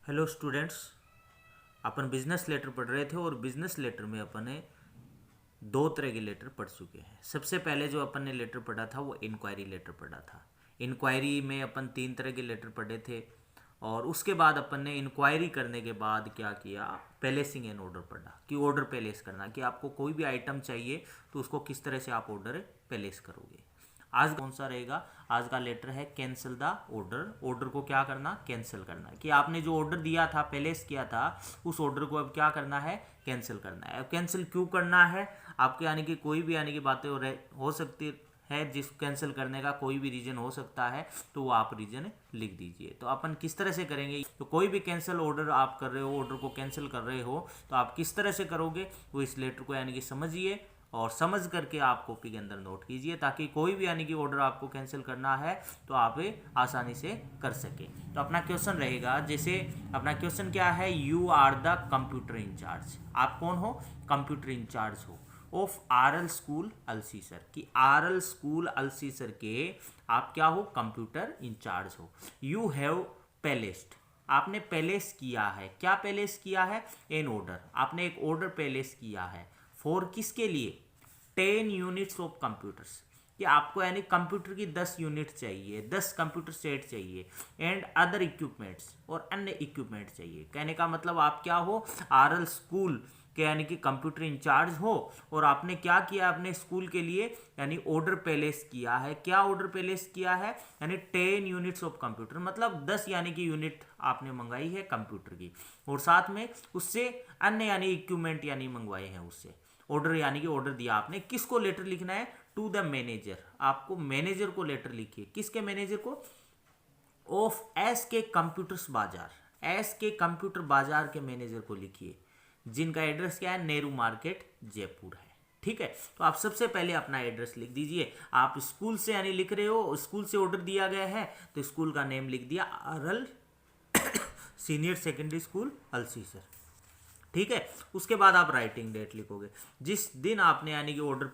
Hello students. अपन business letter पढ़ रहे थे और बिजनेस लेटर में अपन ने दो तरह के लेटर पढ़ चुके हैं। सबसे पहले जो अपन ने लेटर पढ़ा था वो इंक्वायरी लेटर पढ़ा था। इंक्वायरी में अपन तीन तरह के लेटर पढ़े थे और उसके बाद अपन ने इंक्वायरी करने के बाद क्या किया, प्लेसिंग एन ऑर्डर पढ़ा कि ऑर्डर प्लेस करना, कि आपको कोई भी आइटम चाहिए तो उसको किस तरह से आप ऑर्डर प्लेस करोगे। आज कौन सा रहेगा? आज का लेटर है कैंसिल द ऑर्डर। ऑर्डर को क्या करना? कैंसिल करना, कि आपने जो ऑर्डर दिया था, प्लेस किया था, उस ऑर्डर को अब क्या करना है? कैंसिल करना है। अब कैंसिल क्यों करना है? आपके यानी कि कोई भी यानी कि बातें हो सकती है, जिस कैंसिल करने का कोई भी रीजन हो सकता है, तो वो आप रीजन लिख दीजिए। तो अपन किस तरह से करेंगे? तो कोई भी कैंसिल ऑर्डर आप कर रहे हो, ऑर्डर को कैंसिल कर रहे हो, तो आप किस तरह से करोगे वो इस लेटर को यानी कि समझिए और समझ करके आप कॉपी के अंदर नोट कीजिए, ताकि कोई भी यानी कि ऑर्डर आपको कैंसिल करना है तो आप आसानी से कर सके। तो अपना क्वेश्चन रहेगा, जैसे अपना क्वेश्चन क्या है, you are the computer in charge. आप कौन हो? कंप्यूटर इंचार्ज हो ऑफ आरएल स्कूल अल्सीसर, कि आरएल स्कूल अल्सीसर के आप क्या हो? कंप्यूटर इंचार्ज हो। यू हैव प्लेस्ड, आपने प्लेस किया है। क्या प्लेस किया है? एन ऑर्डर, आपने एक ऑर्डर प्लेस किया है। फॉर किसके लिए? 10 यूनिट्स ऑफ कंप्यूटर्स, कि आपको यानी कंप्यूटर की 10 यूनिट चाहिए, 10 कंप्यूटर सेट चाहिए। एंड अदर इक्विपमेंट्स, और अन्य इक्विपमेंट चाहिए। कहने का मतलब आप क्या हो? आरएल स्कूल के यानी कि कंप्यूटर इंचार्ज हो और आपने क्या किया? अपने स्कूल के लिए यानी ऑर्डर प्लेस किया है। क्या ऑर्डर प्लेस किया है? यानी 10 यूनिट्स ऑफ कंप्यूटर, मतलब 10 यानी कि यूनिट आपने मंगाई है कंप्यूटर की, और साथ में उससे अन्य यानी इक्विपमेंट यानी मंगवाए हैं उससे। ऑर्डर यानी कि ऑर्डर दिया आपने। किसको लेटर लिखना है? टू द मैनेजर, आपको मैनेजर को लेटर लिखिए। किसके मैनेजर को? ऑफ एस के कंप्यूटर्स बाजार, एस के कंप्यूटर बाजार के मैनेजर को लिखिए, जिनका एड्रेस क्या है? नेहरू मार्केट जयपुर है। ठीक है, तो आप सबसे पहले अपना एड्रेस लिख दीजिए। आप स्कूल से यानी लिख रहे हो, स्कूल से ऑर्डर दिया गया है तो स्कूल का नेम लिख दिया, आरएल सीनियर सेकेंडरी स्कूल अल्सीसर। ठीक है, उसके बाद आप राइटिंग डेट लिखोगे। जिस दिन आपने यानी कि ऑर्डर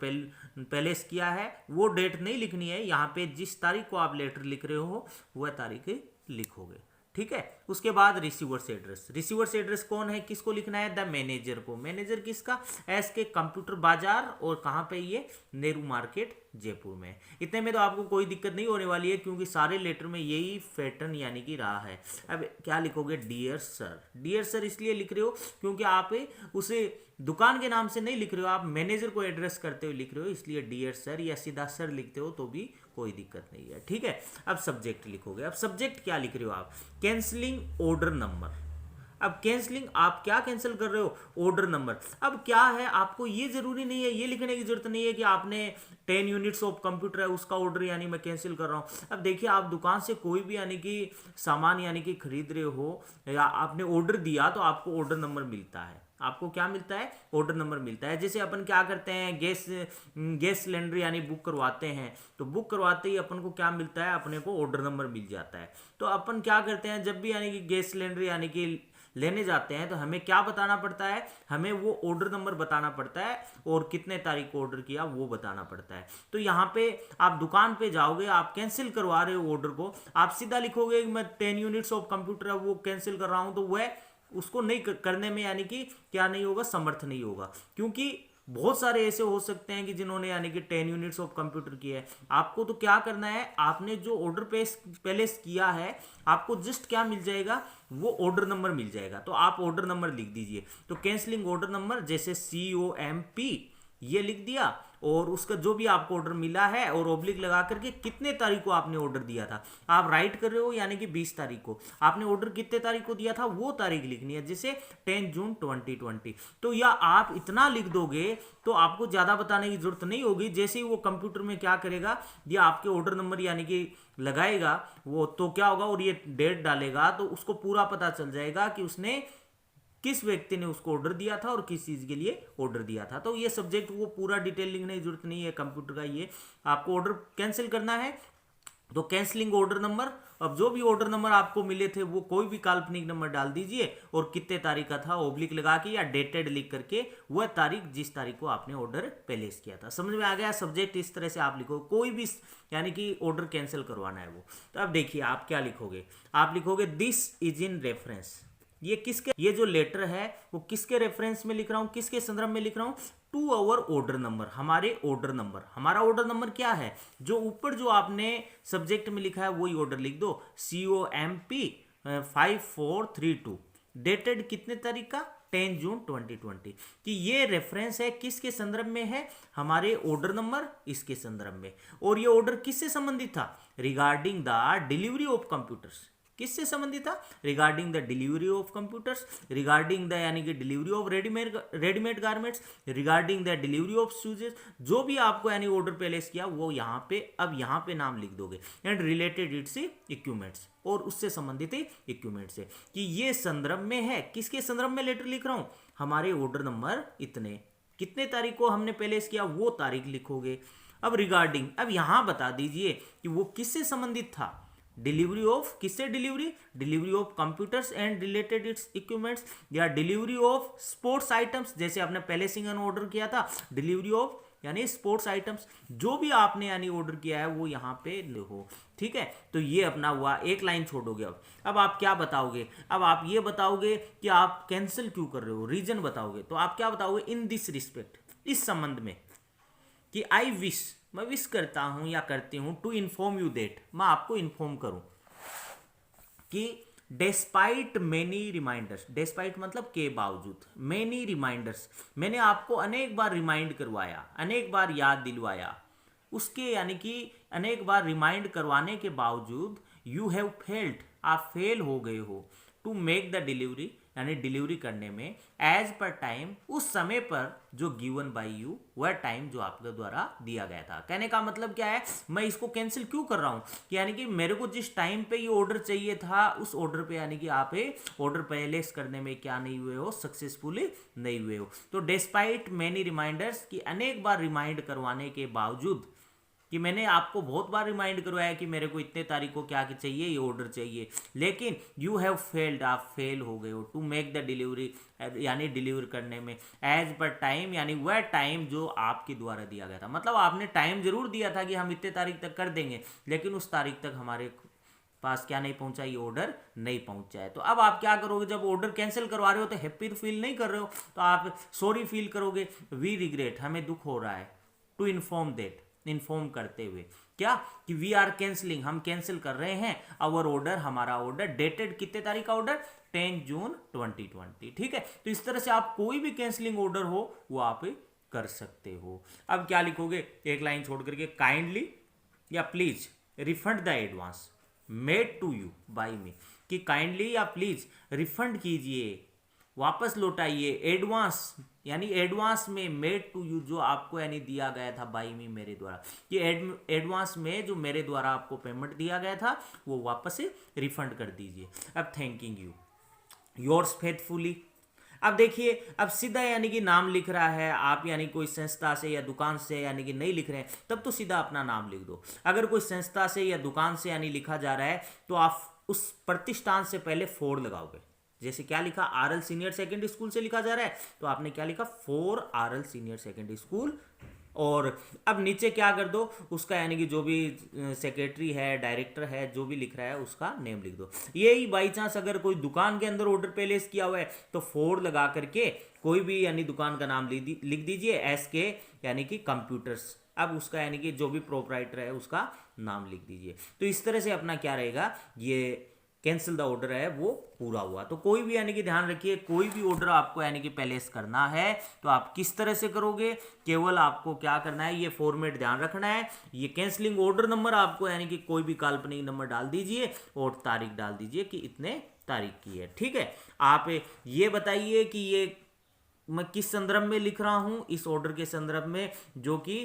प्लेस किया है वो डेट नहीं लिखनी है यहाँ पे, जिस तारीख को आप लेटर लिख रहे हो वह तारीख लिखोगे। ठीक है, उसके बाद रिसीवर्स एड्रेस। रिसीवर्स एड्रेस कौन है? किसको लिखना है? द मैनेजर को। मैनेजर किसका? एस के कंप्यूटर बाजार, और कहाँ पे? ये नेहरू मार्केट जयपुर में। इतने में तो आपको कोई दिक्कत नहीं होने वाली है, क्योंकि सारे लेटर में यही पैटर्न यानी कि रहा है। अब क्या लिखोगे? Dear sir. डियर सर इसलिए लिख रहे हो क्योंकि आप उसे दुकान के नाम से नहीं लिख रहे हो, आप मैनेजर को एड्रेस करते हुए लिख रहे हो, इसलिए डियर सर या सीधा सर लिखते हो तो भी कोई दिक्कत नहीं है। ठीक है, अब सब्जेक्ट लिखोगे। अब सब्जेक्ट क्या लिख रहे हो आप? Cancelling order number. अब कैंसलिंग, आप क्या कैंसिल कर रहे हो? Order number. अब क्या है, आपको ये जरूरी नहीं है, ये लिखने की जरूरत नहीं है कि आपने 10 यूनिट्स ऑफ कंप्यूटर है उसका ऑर्डर यानी मैं कैंसिल कर रहा हूं। अब देखिए, आप दुकान से कोई भी यानी कि सामान यानी कि खरीद रहे हो या आपने ऑर्डर दिया तो आपको ऑर्डर नंबर मिलता है। आपको क्या मिलता है? ऑर्डर नंबर मिलता है। जैसे अपन क्या करते हैं, गैस सिलेंडर यानी बुक करवाते हैं, तो बुक करवाते ही अपन को क्या मिलता है? अपने को ऑर्डर नंबर मिल जाता है। तो अपन क्या करते हैं, जब भी यानी कि गैस सिलेंडर यानी कि लेने जाते हैं तो हमें क्या बताना पड़ता है? हमें वो ऑर्डर नंबर बताना पड़ता है और कितने तारीख को ऑर्डर किया वो बताना पड़ता है। तो यहाँ पे आप दुकान पे जाओगे, आप कैंसिल करवा रहे हो ऑर्डर को, आप सीधा लिखोगे मैं 10 यूनिट्स ऑफ कंप्यूटर है वो कैंसिल कर रहा हूँ, तो वह उसको नहीं करने में यानी कि क्या नहीं होगा? समर्थ नहीं होगा, क्योंकि बहुत सारे ऐसे हो सकते हैं कि जिन्होंने यानी कि 10 यूनिट्स ऑफ कंप्यूटर किया है। आपको तो क्या करना है, आपने जो ऑर्डर प्लेस किया है आपको जस्ट क्या मिल जाएगा? वो ऑर्डर नंबर मिल जाएगा। तो आप ऑर्डर नंबर लिख दीजिए। तो कैंसलिंग ऑर्डर नंबर, जैसे COMP ये लिख दिया, और उसका जो भी आपको ऑर्डर मिला है और ओब्लिक लगा करके कितने तारीख को आपने ऑर्डर दिया था आप राइट कर रहे हो, यानी कि 20 तारीख को आपने ऑर्डर कितने तारीख को दिया था वो तारीख लिखनी है, जैसे 10 जून 2020। तो या आप इतना लिख दोगे तो आपको ज़्यादा बताने की जरूरत नहीं होगी। जैसे ही वो कंप्यूटर में क्या करेगा, ये आपके ऑर्डर नंबर यानी कि लगाएगा वो, तो क्या होगा, और ये डेट डालेगा तो उसको पूरा पता चल जाएगा कि उसने किस व्यक्ति ने उसको ऑर्डर दिया था और किस चीज के लिए ऑर्डर दिया था। तो ये सब्जेक्ट वो पूरा डिटेल लिखने की जरूरत नहीं है कंप्यूटर का। ये आपको ऑर्डर कैंसिल करना है तो कैंसलिंग ऑर्डर नंबर, अब जो भी ऑर्डर नंबर आपको मिले थे वो कोई भी काल्पनिक नंबर डाल दीजिए और कितने तारीख का था ओब्लिक लगा के या डेटेड लिख करके वह तारीख जिस तारीख को आपने ऑर्डर प्लेस किया था। समझ में आ गया? सब्जेक्ट इस तरह से आप लिखो, कोई भी यानी कि ऑर्डर कैंसिल करवाना है वो। तो अब देखिए आप क्या लिखोगे, आप लिखोगे दिस इज इन रेफरेंस। ये जो लेटर है वो किसके रेफरेंस में लिख रहा हूं, किसके संदर्भ में लिख रहा हूं, टू आवर ऑर्डर नंबर, हमारे ऑर्डर नंबर। हमारा ऑर्डर नंबर क्या है, जो ऊपर जो आपने सब्जेक्ट में लिखा है वही ऑर्डर लिख दो, COMP 5432, डेटेड कितने तारीख का, 10 जून 2020। कि ये रेफरेंस है किसके संदर्भ में है, हमारे ऑर्डर नंबर इसके संदर्भ में। और ये ऑर्डर किससे संबंधित था, regarding the delivery of computers, किससे संबंधित था, regarding the delivery of computers, regarding the यानी कि delivery of readymade garments, regarding the delivery of shoes, जो भी आपको यानी ऑर्डर प्लेस किया वो यहाँ पे, अब यहाँ पे नाम लिख दोगे, एंड रिलेटेड इट्स इक्विपमेंट्स, और उससे संबंधित इक्विपमेंट से। कि ये संदर्भ में है, किसके संदर्भ में लेटर लिख रहा हूं, हमारे ऑर्डर नंबर इतने, कितने तारीख को हमने प्लेस किया वो तारीख लिखोगे। अब रिगार्डिंग, अब यहां बता दीजिए कि वो किससे संबंधित था, डिलीवरी ऑफ, किससे delivery, delivery of computers and related it's equipments, या डिलीवरी ऑफ स्पोर्ट्स आइटम्स, जैसे आपने पहले सिंगल ऑर्डर किया था, डिलीवरी ऑफ यानी स्पोर्ट्स आइटम्स, जो भी आपने यानी ऑर्डर किया है वो यहाँ पे लिखो। ठीक है, तो ये अपना हुआ, एक लाइन छोड़ोगे। अब आप क्या बताओगे, अब आप ये बताओगे कि आप कैंसिल क्यों कर रहे हो, रीजन बताओगे। तो आप क्या बताओगे, इन दिस रिस्पेक्ट, इस संबंध में, कि आई विश, मैं विश करता हूं या करती हूं, टू इन्फॉर्म यू दैट, मैं आपको इन्फॉर्म करूं कि डेस्पाइट मेनी रिमाइंडर्स, डेस्पाइट मतलब के बावजूद, मेनी रिमाइंडर्स, मैंने आपको अनेक बार रिमाइंड करवाया, अनेक बार याद दिलवाया, उसके यानी कि अनेक बार रिमाइंड करवाने के बावजूद, यू हैव फेल्ड, आप फेल हो गए हो, टू मेक द डिलीवरी यानी डिलीवरी करने में, एज पर टाइम, उस समय पर जो गिवन बाय यू, वह टाइम जो आपके द्वारा दिया गया था। कहने का मतलब क्या है, मैं इसको कैंसिल क्यों कर रहा हूं, कि यानी कि मेरे को जिस टाइम पे ये ऑर्डर चाहिए था, उस ऑर्डर पे यानी कि आप ऑर्डर प्लेस करने में क्या नहीं हुए हो, सक्सेसफुली नहीं हुए हो। तो डिस्पाइट मेनी रिमाइंडर्स, की अनेक बार रिमाइंड करवाने के बावजूद, कि मैंने आपको बहुत बार रिमाइंड करवाया कि मेरे को इतने तारीख को क्या चाहिए, ये ऑर्डर चाहिए, लेकिन यू हैव फेल्ड, आप फेल हो गए हो, टू मेक द डिलीवरी यानी डिलीवर करने में, एज पर टाइम यानी वह टाइम जो आपके द्वारा दिया गया था। मतलब आपने टाइम जरूर दिया था कि हम इतने तारीख तक कर देंगे, लेकिन उस तारीख तक हमारे पास क्या नहीं पहुंचा, ये ऑर्डर नहीं पहुंचा है। तो अब आप क्या करोगे, जब ऑर्डर कैंसिल करवा रहे हो तो हैप्पी फील नहीं कर रहे हो, तो आप सॉरी फील करोगे, वी रिग्रेट, हमें दुख हो रहा है, टू इन्फॉर्म दैट, इन्फॉर्म करते हुए क्या, कि वी आर कैंसलिंग, हम कैंसिल कर रहे हैं आवर ऑर्डर, हमारा ऑर्डर, डेटेड कितने तारीख का ऑर्डर, 10 जून 2020। ठीक है, तो इस तरह से आप कोई भी कैंसलिंग ऑर्डर हो वो आप कर सकते हो। अब क्या लिखोगे, एक लाइन छोड़ करके, काइंडली या please refund the advance made to you by me, कि काइंडली या प्लीज रिफंड कीजिए, वापस लौटाइए, एडवांस यानी एडवांस में, मेड टू यू जो आपको यानी दिया गया था, बाई मी मेरे द्वारा, कि एडवांस में जो मेरे द्वारा आपको पेमेंट दिया गया था वो वापस से रिफंड कर दीजिए। अब थैंकिंग यू, योर्स फेथफुली। अब देखिए, अब सीधा यानी कि नाम लिख रहा है, आप यानी कोई संस्था से या दुकान से यानी कि नहीं लिख रहे हैं, तब तो सीधा अपना नाम लिख दो। अगर कोई संस्था से या दुकान से यानी लिखा जा रहा है तो आप उस प्रतिष्ठान से पहले फोर लगाओगे। जैसे क्या लिखा, आरएल सीनियर सेकेंडरी स्कूल से लिखा जा रहा है तो आपने क्या लिखा, for RL senior secondary school. और अब नीचे क्या कर दो, उसका यानी कि जो भी सेक्रेटरी है, डायरेक्टर है, जो भी लिख रहा है उसका नेम लिख दो। यही बाई चांस अगर कोई दुकान के अंदर ऑर्डर प्लेस किया हुआ है तो फोर लगा करके कोई भी यानी दुकान का नाम लिख दीजिए, SK यानी कि कंप्यूटर्स। अब उसका यानी कि जो भी प्रोपराइटर है उसका नाम लिख दीजिए। तो इस तरह से अपना क्या रहेगा, ये कैंसिल द ऑर्डर है वो पूरा हुआ। तो कोई भी यानी कि ध्यान रखिए, कोई भी ऑर्डर आपको यानी कि प्लेस करना है तो आप किस तरह से करोगे, केवल आपको क्या करना है, ये फॉर्मेट ध्यान रखना है। ये कैंसलिंग ऑर्डर नंबर आपको यानी कि कोई भी काल्पनिक नंबर डाल दीजिए और तारीख डाल दीजिए कि इतने तारीख की है। ठीक है, आप ये बताइए कि ये मैं किस संदर्भ में लिख रहा हूं, इस ऑर्डर के संदर्भ में जो कि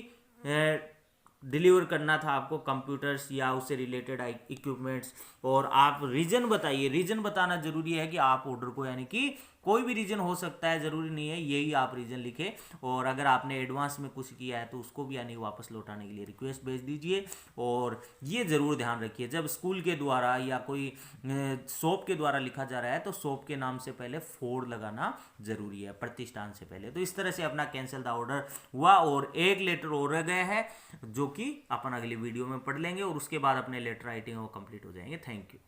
डिलीवर करना था आपको कंप्यूटर्स या उससे रिलेटेड इक्विपमेंट्स। और आप रीजन बताइए, रीजन बताना जरूरी है कि आप ऑर्डर को यानी कि कोई भी रीजन हो सकता है, जरूरी नहीं है यही आप रीजन लिखे। और अगर आपने एडवांस में कुछ किया है तो उसको भी यानी वापस लौटाने के लिए रिक्वेस्ट भेज दीजिए। और ये जरूर ध्यान रखिए, जब स्कूल के द्वारा या कोई शॉप के द्वारा लिखा जा रहा है तो शॉप के नाम से पहले फोर लगाना जरूरी है, प्रतिष्ठान से पहले। तो इस तरह से अपना कैंसिल द ऑर्डर हुआ। और एक लेटर और रह गया है जो कि अपन अगली वीडियो में पढ़ लेंगे और उसके बाद अपने लेटर राइटिंग वो कंप्लीट हो जाएंगे। Thank you.